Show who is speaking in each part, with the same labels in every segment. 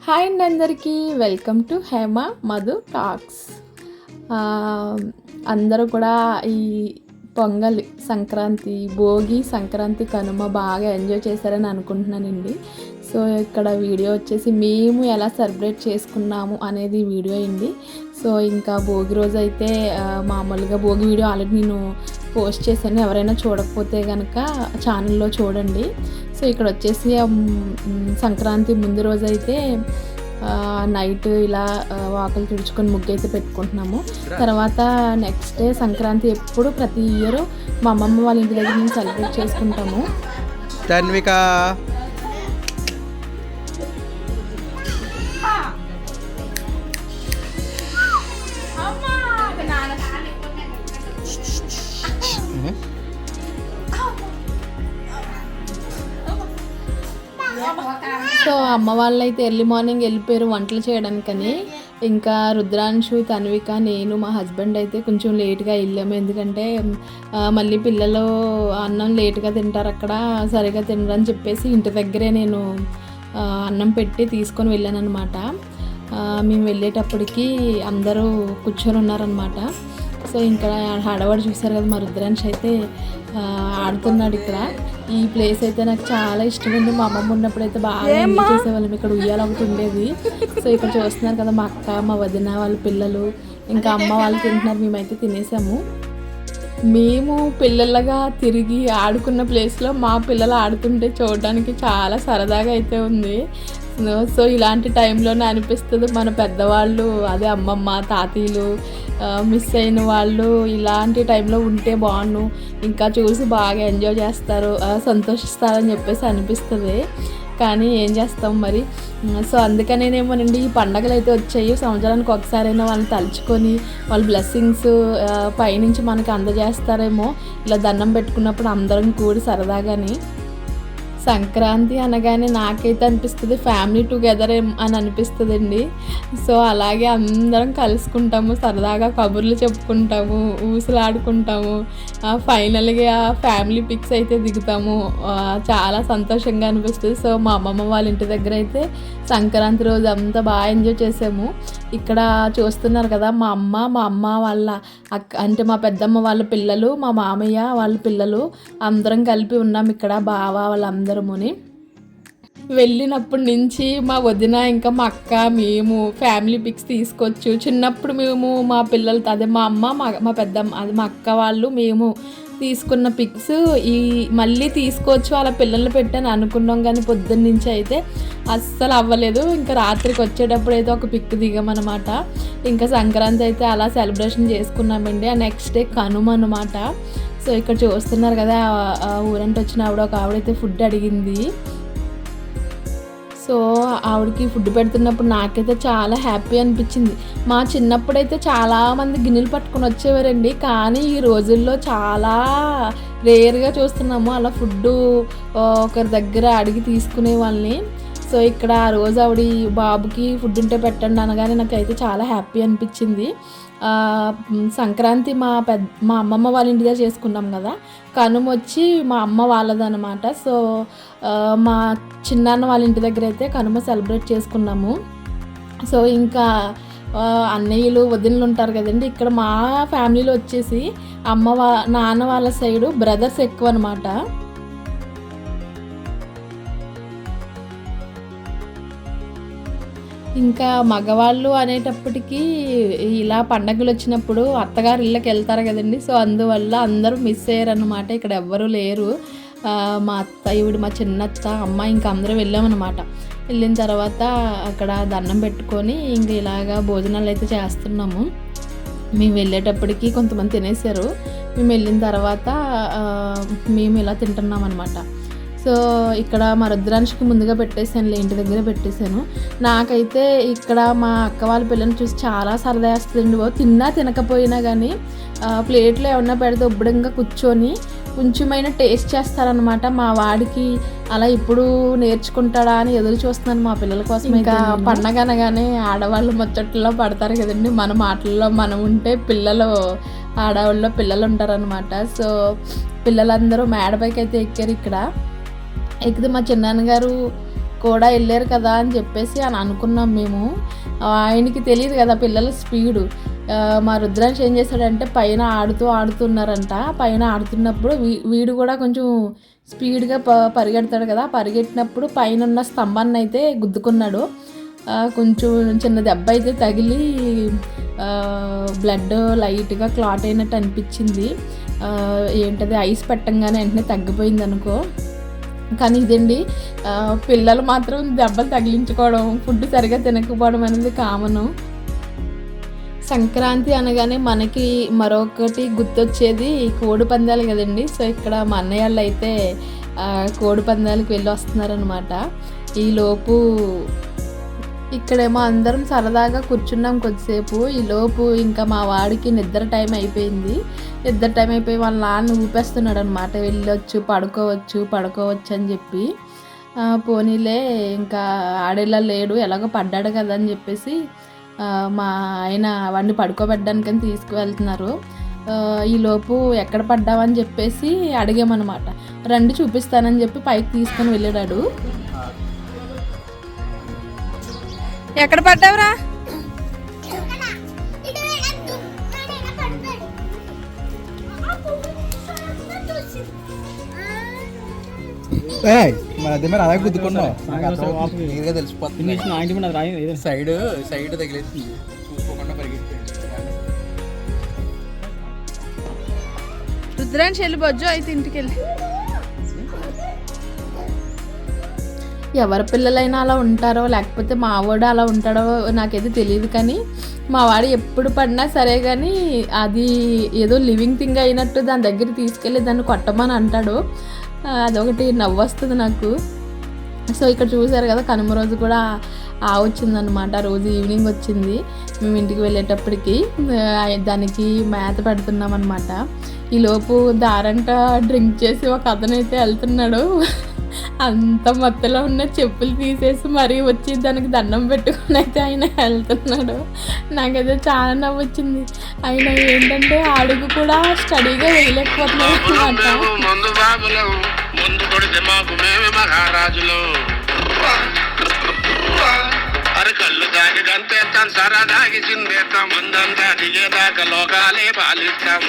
Speaker 1: Hi అండి అందరికీ welcome to Hema Madhu talks. అందరూ కూడా ఈ పొంగల్, సంక్రాంతి, భోగి, సంక్రాంతి, కనుమ బాగా ఎంజాయ్ చేశారని అనుకుంటున్నానండి. సో ఇక్కడ వీడియో వచ్చేసి మేము ఎలా సెలబ్రేట్ చేసుకున్నాము అనేది వీడియో అండి. సో ఇంకా భోగి రోజు అయితే మామూలుగా భోగి వీడియో ఆల్రెడీ నేను పోస్ట్ చేశాను. ఎవరైనా చూడకపోతే కనుక ఛానల్లో చూడండి. సో ఇక్కడ వచ్చేసి సంక్రాంతి ముందు రోజు అయితే నైట్ ఇలా వాకలు తుడుచుకొని ముగ్గు అయితే పెట్టుకుంటున్నాము. తర్వాత నెక్స్ట్ డే సంక్రాంతి ఎప్పుడు ప్రతి ఇయర్ మా అమ్మమ్మ వాళ్ళ ఇంటి దగ్గర మేము సెలబ్రేట్ చేసుకుంటాము.
Speaker 2: తన్విక
Speaker 1: సో అమ్మ వాళ్ళు అయితే ఎర్లీ మార్నింగ్ వెళ్ళిపోయారు వంటలు చేయడానికని. ఇంకా రుద్రాంశు, తన్విక, నేను, మా హస్బెండ్ అయితే కొంచెం లేట్గా వెళ్ళాము. ఎందుకంటే మళ్ళీ పిల్లలు అన్నం లేట్గా తింటారు, అక్కడ సరిగా తినరని చెప్పేసి ఇంటి దగ్గరే నేను అన్నం పెట్టి తీసుకొని వెళ్ళాను అనమాట. మేము వెళ్ళేటప్పటికి అందరూ కూర్చొని ఉన్నారనమాట. సో ఇంకా హడావడి చూసారు కదా, మా రుద్రాంశ్ అయితే ఆడుతున్నాడు ఇక్కడ. ఈ ప్లేస్ అయితే నాకు చాలా ఇష్టమండి. మా అమ్మమ్మ ఉన్నప్పుడు అయితే బాగా ఎంజాయ్ చేసేవాళ్ళం. ఇక్కడ ఉయ్యాల ఒకటి ఉండేది. సో ఇక్కడ చూస్తున్నారు కదా, మా అక్క, మా వదిన వాళ్ళ పిల్లలు, ఇంకా అమ్మ వాళ్ళు తింటున్నారు. మేమైతే తినేసాము. మేము పిల్లలుగా తిరిగి ఆడుకున్న ప్లేస్లో మా పిల్లలు ఆడుతుంటే చూడడానికి చాలా సరదాగా అయితే ఉంది. సో ఇలాంటి టైంలోనే అనిపిస్తుంది మన పెద్దవాళ్ళు, అదే అమ్మమ్మ, తాతయ్యలు మిస్ అయిన వాళ్ళు ఇలాంటి టైంలో ఉంటే బాగుండు, ఇంకా చూసి బాగా ఎంజాయ్ చేస్తారు, సంతోషిస్తారని చెప్పేసి అనిపిస్తుంది. కానీ ఏం చేస్తాం మరి. సో అందుకనేమోనండి ఈ పండగలు అయితే వచ్చాయి. సంవత్సరానికి ఒకసారైనా వాళ్ళని తలుచుకొని వాళ్ళ బ్లెస్సింగ్స్ పైనుంచి మనకి అందజేస్తారేమో. ఇలా దండం పెట్టుకున్నప్పుడు అందరం కూడి సరదాగాని. సంక్రాంతి అనగానే నాకైతే అనిపిస్తుంది ఫ్యామిలీ టుగెదర్ అని అనిపిస్తుందండి. సో అలాగే అందరం కలుసుకుంటాము, సరదాగా కబుర్లు చెప్పుకుంటాము, ఊసులాడుకుంటాము, ఫైనల్గా ఫ్యామిలీ పిక్స్ అయితే దిగుతాము. చాలా సంతోషంగా అనిపిస్తుంది. సో మా అమ్మమ్మ వాళ్ళ ఇంటి దగ్గర అయితే సంక్రాంతి రోజు అంతా బాగా ఎంజాయ్ చేసాము. ఇక్కడ చూస్తున్నారు కదా, మా అమ్మ వాళ్ళ అక్క, అంటే మా పెద్దమ్మ వాళ్ళ పిల్లలు, మా మామయ్య వాళ్ళ పిల్లలు అందరం కలిపి ఉన్నాం ఇక్కడ, బావ వాళ్ళందరముని. వెళ్ళినప్పటి నుంచి మా వదిన, ఇంకా మా అక్క, మేము ఫ్యామిలీ పిక్స్ తీసుకోవచ్చు. చిన్నప్పుడు మేము మా పిల్లలతో, అదే మా అమ్మ, మా పెద్దమ్మ, అది మా అక్క వాళ్ళు, మేము తీసుకున్న పిక్స్ ఈ మళ్ళీ తీసుకోవచ్చు వాళ్ళ పిల్లల్ని పెట్టాను అనుకున్నాం. కానీ పొద్దున్న నుంచి అయితే అస్సలు అవ్వలేదు. ఇంకా రాత్రికి వచ్చేటప్పుడు అయితే ఒక పిక్ దిగామన్నమాట. ఇంకా సంక్రాంతి అయితే అలా సెలబ్రేషన్ చేసుకున్నామండి. ఆ నెక్స్ట్ డే కనుమ అనమాట. సో ఇక్కడ చూస్తున్నారు కదా, ఊరంటే వచ్చిన ఒక ఆవిడైతే ఫుడ్ అడిగింది. సో ఆవిడకి ఫుడ్ పెడుతున్నప్పుడు నాకైతే చాలా హ్యాపీ అనిపించింది. మా చిన్నప్పుడైతే చాలామంది గిన్నెలు పట్టుకొని వచ్చేవారండి. కానీ ఈ రోజుల్లో చాలా రేర్గా చూస్తున్నాము అలా ఫుడ్డు ఒకరి దగ్గర అడిగి తీసుకునే వాళ్ళని. సో ఇక్కడ ఆ రోజు ఆవిడ బాబుకి ఫుడ్ ఉంటే పెట్టండి అనగానే నాకైతే చాలా హ్యాపీ అనిపించింది. సంక్రాంతి మా అమ్మమ్మ వాళ్ళ ఇంటి దగ్గర చేసుకున్నాం కదా, కనుమ వచ్చి మా అమ్మ వాళ్ళదనమాట. సో మా చిన్నాన్న వాళ్ళ ఇంటి దగ్గర అయితే కనుమ సెలబ్రేట్ చేసుకున్నాము. సో ఇంకా అన్నయ్యలు, వదినలు ఉంటారు కదండి. ఇక్కడ మా ఫ్యామిలీలో వచ్చేసి నాన్న వాళ్ళ సైడు బ్రదర్స్ ఎక్కువ అనమాట. ఇంకా మగవాళ్ళు అనేటప్పటికీ ఇలా పండగలు వచ్చినప్పుడు అత్తగారు ఇళ్ళకి వెళ్తారు కదండి. సో అందువల్ల అందరూ మిస్ అయ్యారనమాట. ఇక్కడ ఎవ్వరూ లేరు. మా అత్త, ఈవిడ, మా చిన్నత్త, అమ్మ, ఇంకా అందరూ వెళ్ళామన్నమాట. వెళ్ళిన తర్వాత అక్కడ దండం పెట్టుకొని ఇంక ఇలాగా భోజనాలు అయితే చేస్తున్నాము. మేము వెళ్ళేటప్పటికి కొంతమంది తినేసారు. మేము వెళ్ళిన తర్వాత మేము ఇలా తింటున్నాం అనమాట. సో ఇక్కడ మా రుద్రాంశకి ముందుగా పెట్టేశాను, ఇంటి దగ్గర పెట్టేశాను. నాకైతే ఇక్కడ మా అక్క వాళ్ళ పిల్లల్ని చూసి చాలా సరదా వేస్తుందండి. తిన్నా తినకపోయినా కానీ ప్లేట్లో ఏమన్నా పెడితే ఉబ్బడంగా కూర్చొని కొంచెమైనా టేస్ట్ చేస్తారనమాట. మా వాడికి అలా ఇప్పుడు నేర్చుకుంటాడా అని ఎదురు చూస్తున్నాను మా పిల్లల కోసం. ఇంకా పండగ అనగానే ఆడవాళ్ళు ముచ్చట్లో పడతారు కదండి. మన మాటల్లో మనం ఉంటే పిల్లలు, ఆడవాళ్ళలో పిల్లలు ఉంటారనమాట. సో పిల్లలందరూ మేడపైకి అయితే ఎక్కారు. ఇక్కడ ఎక్కితే మా చిన్నాన్నగారు కూడా వెళ్ళారు కదా అని చెప్పేసి అని అనుకున్నాం మేము. ఆయనకి తెలియదు కదా పిల్లల స్పీడు. మా రుద్రాంశ్ ఏం చేశాడంటే పైన ఆడుతున్నారంట. పైన ఆడుతున్నప్పుడు వీడు కూడా కొంచెం స్పీడ్గా పరిగెడతాడు కదా, పరిగెట్టినప్పుడు పైన ఉన్న స్తంభాన్ని అయితే గుద్దుకున్నాడు. కొంచెం చిన్న దెబ్బ అయితే తగిలి బ్లడ్ లైట్గా క్లాట్ అయినట్టు అనిపించింది. ఏంటది ఐస్ పెట్టంగానే వెంటనే తగ్గిపోయింది అనుకో. కానీ ఇదండి, పిల్లలు మాత్రం దెబ్బలు తగిలించుకోవడం, ఫుడ్ సరిగా తినకపోవడం అనేది కామను. సంక్రాంతి అనగానే మనకి మరొకటి గుర్తొచ్చేది కోడి పందాలు కదండి. సో ఇక్కడ మా అన్నయ్య వాళ్ళు అయితే కోడి పందాలకు వెళ్ళి వస్తున్నారనమాట. ఈలోపు ఇక్కడేమో అందరం సరదాగా కూర్చున్నాం కొద్దిసేపు. ఈలోపు ఇంకా మా వాడికి నిద్ర టైం అయిపోయింది. నిద్ర టైం అయిపోయి వాళ్ళ నాన్న ఊపేస్తున్నాడు అనమాట, వెళ్ళొచ్చు పడుకోవచ్చు అని చెప్పి. పోనీలే ఇంకా ఆడేలా లేడు, ఎలాగో పడ్డాడు కదా అని చెప్పేసి మా ఆయన వాడిని పడుకోబెట్టడానికని తీసుకువెళ్తున్నారు. ఈలోపు ఎక్కడ పడ్డావని చెప్పేసి అడిగామన్నమాట. రండి చూపిస్తానని చెప్పి పైకి తీసుకొని వెళ్ళాడు. ఎక్కడ పడ్డావురా?
Speaker 2: అలాగే గుద్దుకున్నావు, తెలిసిపోతుంది. సైడ్ తగిలేసింది, చూసుకోకుండా పరిగెత్తింది.
Speaker 1: రుద్రాంశ్ వెళ్ళిపోవచ్చు అయితే ఇంటికి వెళ్ళి. ఎవరి పిల్లలైనా అలా ఉంటారో లేకపోతే మా వాడు అలా ఉంటాడో నాకైతే తెలియదు, కానీ మా వాడు ఎప్పుడు పడినా సరే కానీ అది ఏదో లివింగ్ థింగ్ అయినట్టు దాని దగ్గర తీసుకెళ్ళి దాన్ని కొట్టమని అంటాడు. అదొకటి నవ్వు వస్తుంది నాకు. సో ఇక్కడ చూసారు కదా, కనుమ రోజు కూడా వచ్చిందనమాట. రోజు ఈవినింగ్ వచ్చింది. మేము ఇంటికి వెళ్ళేటప్పటికి దానికి మేత పెడుతున్నాం అనమాట. ఈలోపు దారంట డ్రింక్ చేసి ఒక అతనైతే వెళ్తున్నాడు. అంత మత్తులో ఉన్న చెప్పులు తీసేసి మరీ వచ్చి దానికి దండం పెట్టుకుని అయితే ఆయన వెళ్తున్నాడు. నాకైతే చాలా నవ్వు వచ్చింది. ఆయన ఏంటంటే అడుగు కూడా స్టడీగా వేయలేకపోతున్నాడు అనమాట.
Speaker 3: కళ్ళు దాగి గంతేస్తాం, సరా దాగి చిందేస్తాం, ముందంతా దిగేదాకా లోకాలే పాలిస్తాం.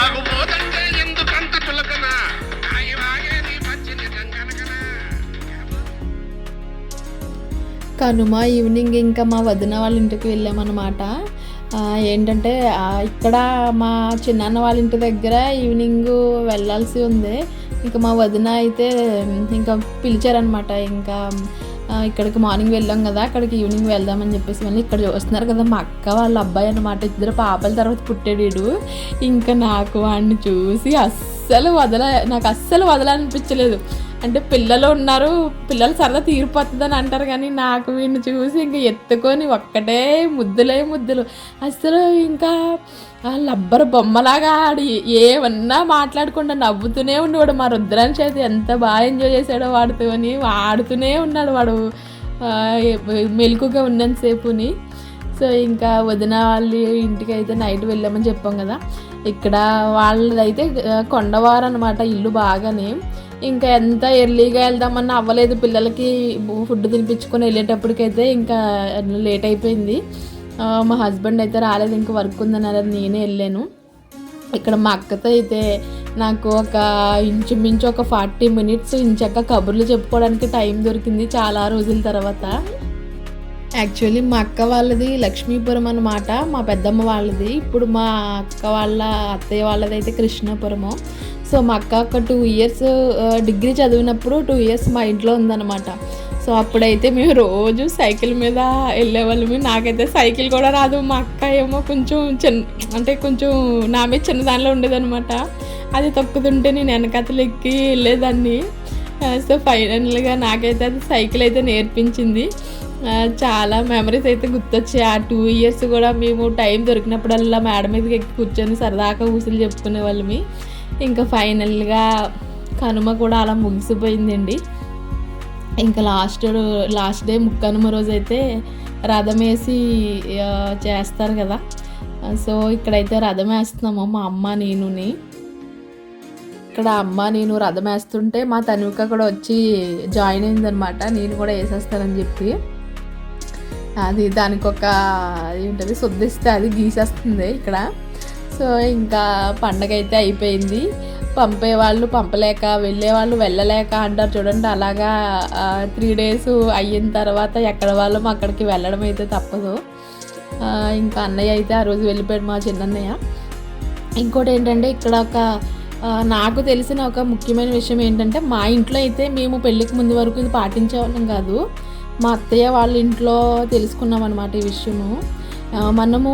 Speaker 3: ఆగుపోతంటే ఎందుకంత తులకనా,
Speaker 1: కనుమ ఈవినింగ్ ఇంకా మా వదిన వాళ్ళ ఇంటికి వెళ్ళామన్నమాట. ఏంటంటే ఇక్కడ మా చిన్నాన్న వాళ్ళ ఇంటి దగ్గర ఈవినింగ్ వెళ్ళాల్సి ఉంది. ఇంకా మా వదిన అయితే ఇంకా పిలిచారనమాట. ఇంకా ఇక్కడికి మార్నింగ్ వెళ్ళాం కదా, అక్కడికి ఈవినింగ్ వెళ్దామని చెప్పేసి మళ్ళీ ఇక్కడ చూస్తున్నారు కదా మా అక్క వాళ్ళ అబ్బాయి అనమాట. 2 పాపల తర్వాత పుట్టాడు. ఇంకా నాకు వాడిని చూసి నాకు అస్సలు వదలనిపించలేదు. అంటే పిల్లలు ఉన్నారు, పిల్లలు సరదా తీరిపోతుందని అంటారు, కానీ నాకు వీడిని చూసి ఇంకా ఎత్తుకొని ఒక్కటే ముద్దులు. అసలు ఇంకా లబ్బర్ బొమ్మలాగా ఆడి ఏమన్నా మాట్లాడకుండా నవ్వుతూనే ఉండేవాడు. మా రుద్రాంశ్ అయితే ఎంత బాగా ఎంజాయ్ చేశాడో వాడుతూని, ఆడుతూనే ఉన్నాడు వాడు మెలకుగా ఉన్నంతసేపుని. సో ఇంకా వదిన వాళ్ళ ఇంటికి అయితే నైట్ వెళ్ళామని చెప్పాం కదా. ఇక్కడ వాళ్ళదైతే కొండవారు అనమాట ఇల్లు బాగానే. ఇంకా ఎంత ఎర్లీగా వెళ్దామన్నా అవ్వలేదు, పిల్లలకి ఫుడ్ తినిపించుకొని వెళ్ళేటప్పటికైతే ఇంకా లేట్ అయిపోయింది. మా హస్బెండ్ అయితే రాలేదు, ఇంకా వర్క్ ఉందన్నారు, నేనే వెళ్ళాను. ఇక్కడ మా అక్కతో అయితే నాకు ఒక ఇంచుమించు ఒక 40 minutes ఇంచక్క కబుర్లు చెప్పుకోవడానికి టైం దొరికింది చాలా రోజుల తర్వాత. యాక్చువల్లీ మా అక్క వాళ్ళది లక్ష్మీపురం అనమాట, మా పెద్దమ్మ వాళ్ళది. ఇప్పుడు మా అక్క వాళ్ళ అత్తయ్య వాళ్ళది అయితే కృష్ణాపురము. సో మా అక్క ఒక 2 years డిగ్రీ చదివినప్పుడు 2 years మా ఇంట్లో ఉందన్నమాట. సో అప్పుడైతే మేము రోజు సైకిల్ మీద వెళ్ళేవాళ్ళము. నాకైతే సైకిల్ కూడా రాదు. మా అక్క ఏమో కొంచెం నా మీద చిన్నదానిలో ఉండేదన్నమాట. అది తొక్కుతుంటే నేను వెనకతలు ఎక్కి వెళ్ళేదాన్ని. సో ఫైనల్గా నాకైతే అది సైకిల్ అయితే నేర్పించింది. చాలా మెమరీస్ అయితే గుర్తొచ్చాయి. ఆ 2 years కూడా మేము టైం దొరికినప్పుడల్లా మేడ మీదకి ఎక్కి కూర్చొని సరదాగా ఊసులు చెప్పుకునే వాళ్ళమి. ఇంకా ఫైనల్గా కనుమ కూడా అలా ముగిసిపోయిందండి. ఇంకా లాస్ట్ డే ముక్కనుమ రోజు అయితే రథం వేసి చేస్తారు కదా. సో ఇక్కడైతే రథం వేస్తున్నాము మా అమ్మ నేనుని. ఇక్కడ అమ్మ నేను రథం వేస్తుంటే మా తనుక కూడా వచ్చి జాయిన్ అయిందనమాట. నేను కూడా వేసేస్తానని చెప్పి అది దానికి ఒక ఏంటది శుద్ధిస్తే అది గీసేస్తుంది ఇక్కడ. సో ఇంకా పండగ అయితే అయిపోయింది. పంపేవాళ్ళు పంపలేక, వెళ్ళేవాళ్ళు వెళ్ళలేక అంటారు చూడండి, అలాగా 3 days అయిన తర్వాత ఎక్కడ వాళ్ళం అక్కడికి వెళ్ళడం అయితే తప్పదు. ఇంకా అన్నయ్య అయితే ఆ రోజు వెళ్ళిపోయాడు, మా చిన్నన్నయ్య. ఇంకోటి ఏంటంటే ఇక్కడ నాకు తెలిసిన ఒక ముఖ్యమైన విషయం ఏంటంటే, మా ఇంట్లో అయితే మేము పెళ్ళికి ముందు వరకు ఇది పాటించేవాళ్ళం కాదు. మా అత్తయ్య వాళ్ళ ఇంట్లో తెలుసుకున్నాం అనమాట ఈ విషయము. మనము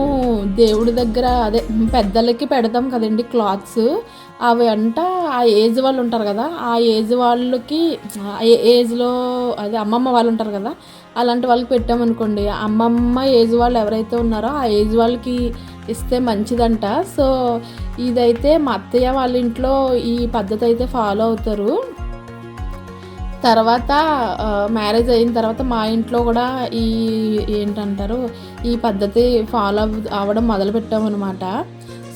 Speaker 1: దేవుడి దగ్గర అదే పెద్దలకి పెడతాం కదండి క్లాత్స్, అవి అంట ఆ ఏజ్ వాళ్ళు ఉంటారు కదా, ఆ ఏజ్ వాళ్ళకి ఏజ్లో అదే అమ్మమ్మ వాళ్ళు ఉంటారు కదా, అలాంటి వాళ్ళకి పెట్టామనుకోండి, అమ్మమ్మ ఏజ్ వాళ్ళు ఎవరైతే ఉన్నారో ఆ ఏజ్ వాళ్ళకి ఇస్తే మంచిదంట. సో ఇదైతే మా అత్తయ్య వాళ్ళ ఇంట్లో ఈ పద్ధతి అయితే ఫాలో అవుతారు. తర్వాత మ్యారేజ్ అయిన తర్వాత మా ఇంట్లో కూడా ఈ ఏంటంటారు ఈ పద్ధతి ఫాలో అవ్వడం మొదలుపెట్టామన్నమాట.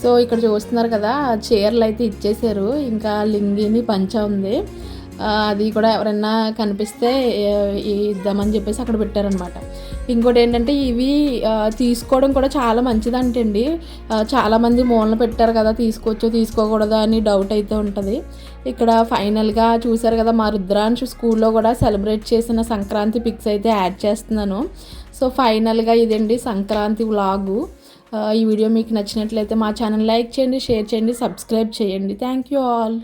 Speaker 1: సో ఇక్కడ చూస్తున్నారు కదా, చీరలు అయితే ఇచ్చేసారు, ఇంకా లింగిని పంచ ఉంది, అది కూడా ఎవరైనా కనిపిస్తే ఇద్దామని చెప్పేసి అక్కడ పెట్టారనమాట. ఇంకోటి ఏంటంటే ఇవి తీసుకోవడం కూడా చాలా మంచిదంటండి. చాలామంది మూలన పెట్టారు కదా, తీసుకోవచ్చో తీసుకోకూడదా అని డౌట్ అయితే ఉంటుంది. ఇక్కడ ఫైనల్గా చూసారు కదా, మా రుద్రాంశు స్కూల్లో కూడా సెలబ్రేట్ చేసిన సంక్రాంతి పిక్స్ అయితే యాడ్ చేస్తున్నాను. సో ఫైనల్గా ఇదండి సంక్రాంతి వ్లాగు. ఈ వీడియో మీకు నచ్చినట్లయితే మా ఛానల్ లైక్ చేయండి, షేర్ చేయండి, సబ్స్క్రైబ్ చేయండి. Thank you all.